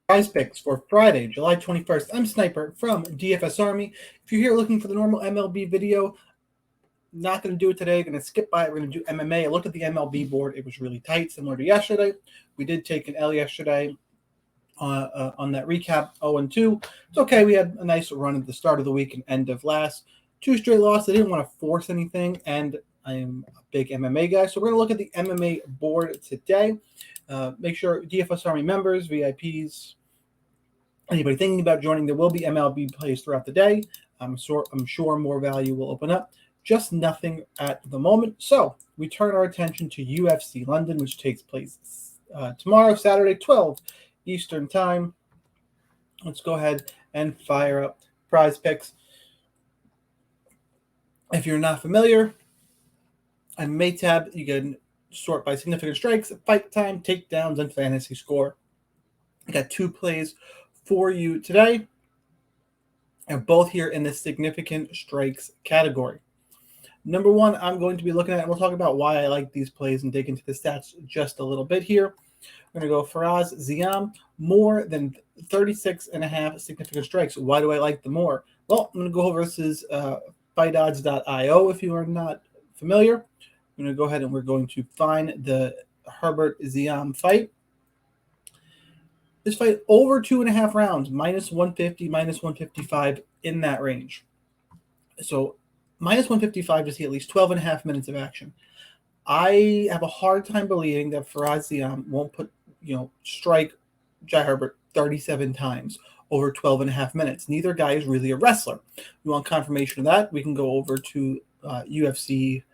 Prize picks for Friday, July 21st. I'm Sniper from DFS Army. If you're here looking for the normal MLB video, not going to do it today. Going to skip by it. We're going to do MMA. I looked at the MLB board. It was really tight, similar to yesterday. We did take an L yesterday on that recap, 0-2. It's okay. We had a nice run at the start of the week and end of last. 2 straight losses. I didn't want to force anything, and I am a big MMA guy. So we're going to look at the MMA board today. Make sure DFS Army members, VIPs, anybody thinking about joining, there will be MLB plays throughout the day. I'm sure more value will open up. Just nothing at the moment. So we turn our attention to UFC London, which takes place tomorrow, Saturday, 12 Eastern Time. Let's go ahead and fire up Prize Picks. If you're not familiar, on May tab, you can sort by significant strikes, fight time, takedowns, and fantasy score. I got 2 plays for you today, and both here in the significant strikes category. Number 1, I'm going to be looking at, and we'll talk about why I like these plays and dig into the stats just a little bit here. We're going to go Faraz Ziam, more than 36.5 significant strikes. Why do I like the more? Well, I'm going to go versus fightodds.io if you are not familiar. I'm going to go ahead and we're going to find the Herbert Ziam fight. This fight over 2.5 rounds, minus 150, minus 155 in that range. So minus 155 to see at least 12.5 minutes of action. I have a hard time believing that Faraz Ziam won't strike Jai Herbert 37 times over 12.5 minutes. Neither guy is really a wrestler. You want confirmation of that? We can go over to UFCstats.com,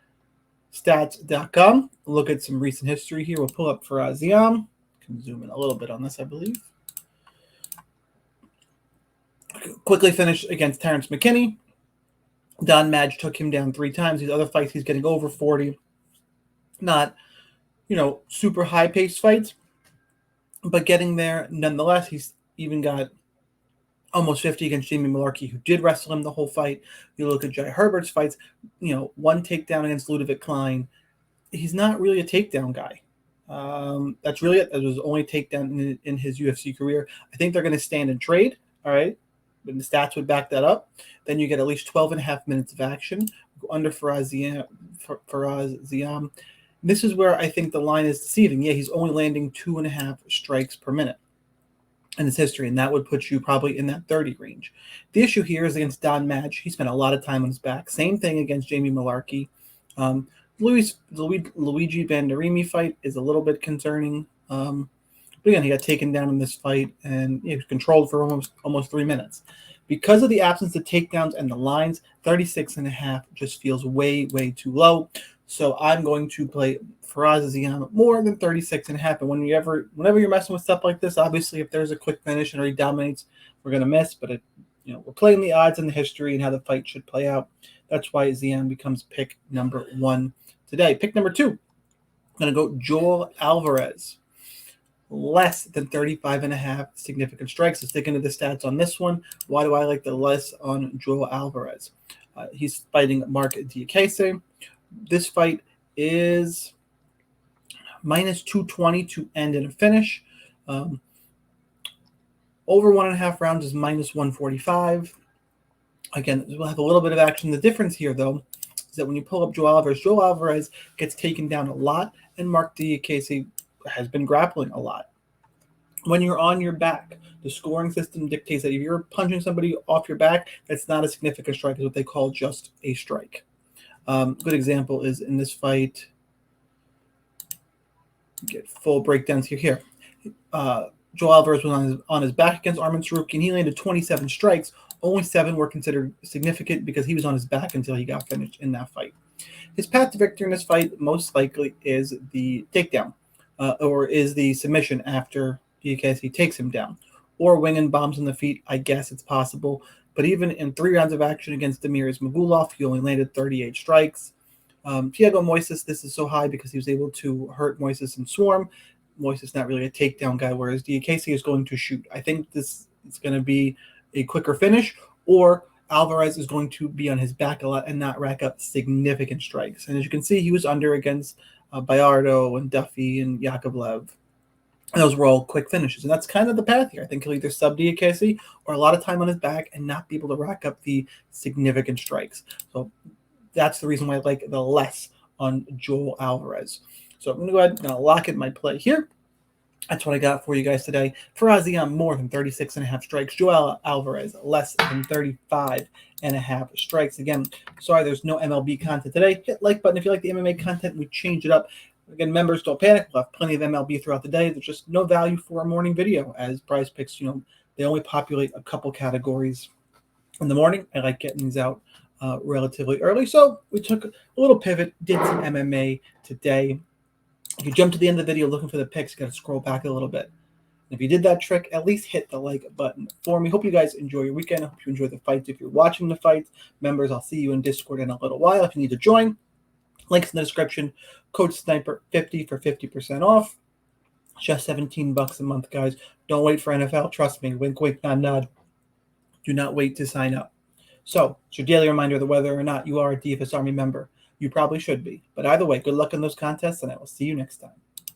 look at some recent history here. We'll pull up Faraz Ziam. Can zoom in a little bit on this, I believe. Quickly finished against Terrence McKinney. Don Madge took him down 3 times. These other fights, he's getting over 40. Not, super high-paced fights, but getting there nonetheless. He's even got almost 50 against Jamie Malarkey, who did wrestle him the whole fight. You look at Jai Herbert's fights, 1 takedown against Ludovic Klein. He's not really a takedown guy. That's really it. That was the only takedown in his UFC career. I think they're going to stand and trade. All right. But the stats would back that up. Then you get at least 12.5 minutes of action. Go under Faraz Ziam. This is where I think the line is deceiving. Yeah, he's only landing 2.5 strikes per minute in his history, and that would put you probably in that 30 range. The issue here is against Don Madge. He spent a lot of time on his back. Same thing against Jamie Malarkey. Luigi Banderimi fight is a little bit concerning. But again, he got taken down in this fight, and he was controlled for almost 3 minutes. Because of the absence of takedowns and the lines, 36.5 just feels way, way too low. So I'm going to play Faraz Ziam more than 36.5. And whenever you're messing with stuff like this, obviously if there's a quick finish and he dominates, we're going to miss. But we're playing the odds and the history and how the fight should play out. That's why Ziam becomes pick number 1 today. Pick number 2, I'm going to go Joel Alvarez. Less than 35.5 significant strikes. So sticking to the stats on this one. Why do I like the less on Joel Alvarez? He's fighting Mark Diakese. This fight is minus 220 to end in a finish. Over 1.5 rounds is minus 145. Again, we'll have a little bit of action. The difference here, though, is that when you pull up Joel Alvarez gets taken down a lot, and Mark Diakese has been grappling a lot. When you're on your back, the scoring system dictates that if you're punching somebody off your back, that's not a significant strike. It's what they call just a strike. Good example is in this fight. Get full breakdowns here. Joel Alvarez was on his back against Arman Tsarukyan. He landed 27 strikes. Only 7 were considered significant because he was on his back until he got finished in that fight. His path to victory in this fight most likely is the takedown. Or is the submission after Diakese takes him down. Or wing and bombs on the feet. I guess it's possible. But even in 3 rounds of action against Damir Ismagulov, he only landed 38 strikes. Thiago Moises, this is so high because he was able to hurt Moises and swarm. Moises not really a takedown guy, whereas Diakese is going to shoot. I think this is going to be a quicker finish, or Alvarez is going to be on his back a lot and not rack up significant strikes. And as you can see, he was under against Bayardo and Duffy and Yakovlev. And those were all quick finishes. And that's kind of the path here. I think he'll either sub DKC or a lot of time on his back and not be able to rack up the significant strikes. So that's the reason why I like the less on Joel Alvarez. So I'm going to go ahead and lock in my play here. That's what I got for you guys today. Farazian, more than 36.5 strikes. Joel Alvarez, less than 35.5 strikes. Again, sorry there's no MLB content today. Hit like button if you like the MMA content. We change it up. Again, members, don't panic. We'll have plenty of MLB throughout the day. There's just no value for a morning video, as Prize Picks, they only populate a couple categories in the morning. I like getting these out relatively early. So we took a little pivot, did some MMA today. If you jump to the end of the video looking for the picks, you got to scroll back a little bit. And if you did that trick, at least hit the like button for me. Hope you guys enjoy your weekend. I hope you enjoy the fights. If you're watching the fights, members, I'll see you in Discord in a little while. If you need to join, links in the description. Code SNIPER50 for 50% off. Just $17 a month, guys. Don't wait for NFL. Trust me. Wink, wink, nod, nod. Do not wait to sign up. So it's your daily reminder that whether or not you are a DFS Army member, you probably should be. But either way, good luck in those contests, and I will see you next time.